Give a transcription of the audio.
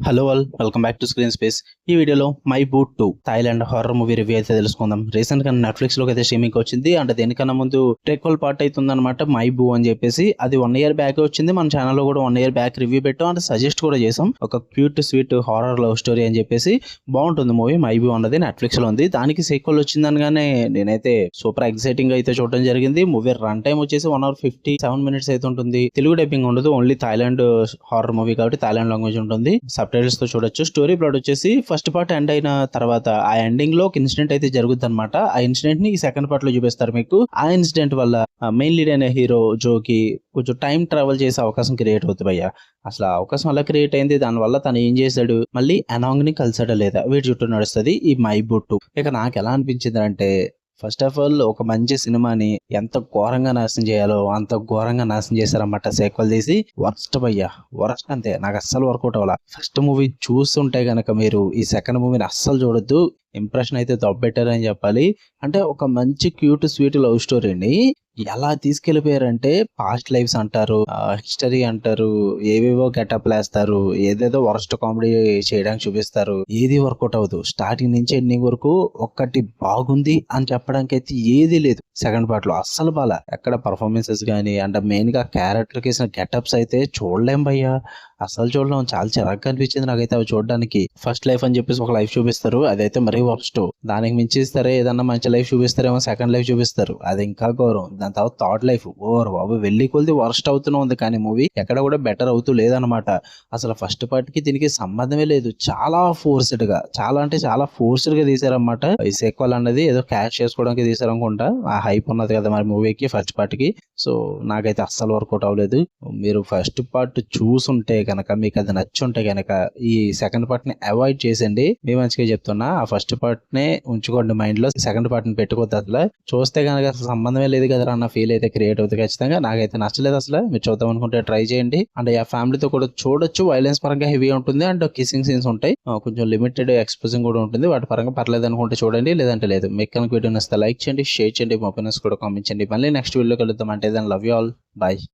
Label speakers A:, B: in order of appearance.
A: Hello all, welcome back to screen space. ఈ వీడియోలో my boot 2 Thailand horror movie review అయితే తెలుసుకుందాం. Recent గా నెట్ఫ్లిక్స్ లోకి అయితే స్ట్రీమింగ్ వచ్చింది. అంటే దేనికన్నా ముందు ట్రెక్వల్ పార్ట్ అవుతుంది అనమాట, మై బూ అని చెప్పేసి. అది 1 year బ్యాక్ వచ్చింది. మన ఛానల్లో కూడా 1 year బ్యాక్ రివ్యూ పెట్టాం, అంటే సజెస్ట్ కూడా చేసాం. ఒక cute sweet horror love story అని చెప్పేసి. బాగుంటుంది మూవీ. మై బూ అన్నది నెట్ఫ్లిక్స్ లో ఉంది. దానికి సీక్వెల్ వచ్చిందనగానే నేనైతే సూపర్ ఎక్సైటింగ్ అయితే చూడడం జరిగింది. మూవీ రన్ టైం వచ్చేసి 1 hour 57 minutes అయితే ఉంటుంది. తెలుగు డబ్బింగ్ ఉండదు, ఓన్లీ థాయిలాండ్ హారర్ మూవీ కాబట్టి థాయిలాండ్ లాంగ్వేజ్ ఉంటుంది. సబ్ టైటిల్స్ తో చూడొచ్చు. స్టోరీ ప్లాట్ వచ్చేసి ఫస్ట్ పార్ట్ ఎండ్ అయిన తర్వాత ఆ ఎండింగ్ లో ఒక ఇన్సిడెంట్ అయితే జరుగుతుంది అనమాట. ఆ ఇన్సిడెంట్ ని ఈ సెకండ్ పార్ట్ లో చూపిస్తారు మీకు. ఆ ఇన్సిడెంట్ వల్ల మెయిన్ లీడ్ అయిన హీరో జోకి కొంచెం టైం ట్రావెల్ చేసే అవకాశం క్రియేట్ అవుతుంది భయ్య. అసలు ఆ అవకాశం అలా క్రియేట్ అయింది. దాని వల్ల తను ఏం చేశాడు, మళ్ళీ అనాంగ్ ని కలిసాడా లేదా, వీటి చుట్టూ నడుస్తుంది ఈ మై బుట్టు. ఇక నాకు ఎలా అనిపించింది అంటే, ఫస్ట్ ఆఫ్ ఆల్ ఒక మంచి సినిమాని ఎంత ఘోరంగా నాశనం చేయాలో అంత ఘోరంగా నాశనం చేశారన్నమాట. సీక్వెల్ తీసి వర్స్ట్ భయ్యా, వర్స్ట్ అంతే. నాకు అస్సలు వర్కౌట్ అవ్వాల. ఫస్ట్ మూవీ చూస్తుంటే గనక మీరు ఈ సెకండ్ మూవీని అస్సలు చూడొద్దు. ఇంప్రెషన్ అయితే దొబ్బెట్టారని చెప్పాలి. అంటే ఒక మంచి క్యూట్ స్వీట్ లవ్ స్టోరీని ఎలా తీసుకెళ్లిపోయారంటే, పాస్ట్ లైఫ్స్ అంటారు, హిస్టరీ అంటారు, ఏవేవో గెటప్ వేస్తారు, ఏదేదో వరస్ట్ కామెడీ చేయడానికి చూపిస్తారు. ఏది వర్కౌట్ అవ్వదు. స్టార్టింగ్ నుంచి ఎండింగ్ వరకు ఒక్కటి బాగుంది అని చెప్పడానికి అయితే ఏది లేదు. సెకండ్ పార్ట్ లో అస్సలు బాలా. ఎక్కడ పర్ఫార్మెన్సెస్ గానీ, అంటే మెయిన్ గా క్యారెక్టర్ కి వేసిన గెటప్స్ అయితే చూడలేం భయ్యా. అసలు చూడలేం. చాలా చిరాగ్గా అనిపించింది నాకైతే అవి చూడడానికి. ఫస్ట్ లైఫ్ అని చెప్పేసి ఒక లైఫ్ చూపిస్తారు, అదైతే మరీ వర్స్ట్. దానికి మించి ఇస్తారే ఏదన్నా మంచి లైఫ్ చూపిస్తారేమో, సెకండ్ లైఫ్ చూపిస్తారు, అది ఇంకా గౌరవం. దాని తర్వాత థర్డ్ లైఫ్ ఓవర్ బాబు, వెళ్ళి కొలిది వర్స్ట్ అవుతూనే ఉంది. కానీ మూవీ ఎక్కడ కూడా బెటర్ అవుతూ లేదనమాట. అసలు ఫస్ట్ పార్ట్ కి దీనికి సంబంధమే లేదు. చాలా ఫోర్స్డ్ గా, చాలా అంటే చాలా ఫోర్స్డ్ గా తీసారనమాట. ఈ సీక్వెల్ అన్నది ఏదో క్యాష్ చేసుకోవడానికి తీసారనుకుంటా. ఆ హైప్ ఉన్నది కదా మరి మూవీకి ఫస్ట్ పార్ట్ కి. సో నాకైతే అస్సలు వర్కౌట్ అవ్వలేదు. మీరు ఫస్ట్ పార్ట్ చూసుంటే కనుక, మీకు అది నచ్చుంటే కనుక ఈ సెకండ్ పార్ట్ ని అవాయిడ్ చేసండి. మీ మంచిగా చెప్తున్నా. ఆ ఫస్ట్ పార్ట్ నే ఉంచుకోండి మైండ్ లో, సెకండ్ పార్ట్ ని పెట్టుకోవద్దు. అసలు చూస్తే కనుక అసలు సంబంధమే లేదు కదా అన్న ఫీల్ అయితే క్రియేట్ అవుతుంది ఖచ్చితంగా. నాకైతే నచ్చలేదు అసలు. మీరు చూద్దాం అనుకుంటే ట్రై చేయండి. అంటే ఆ ఫ్యామిలీతో కూడా చూడొచ్చు. వైలెన్స్ పరంగా హెవీ ఉంటుంది, అండ్ కిస్సింగ్ సీన్స్ ఉంటాయి, కొంచెం లిమిటెడ్ ఎక్స్పోజింగ్ కూడా ఉంటుంది. వాటి పరంగా పర్లేదు అనుకుంటే చూడండి, లేదంటే లేదు. మీకు కనుక వీడియో నచ్చితే లైక్ చేయండి, షేర్ చేయండి, మా ఒపీనియన్స్ కూడా కామెంట్ చేయండి. మళ్ళీ నెక్స్ట్ వీడియో కలుద్దాం. అంటే దాని లవ్ యూ ఆల్, బాయ్.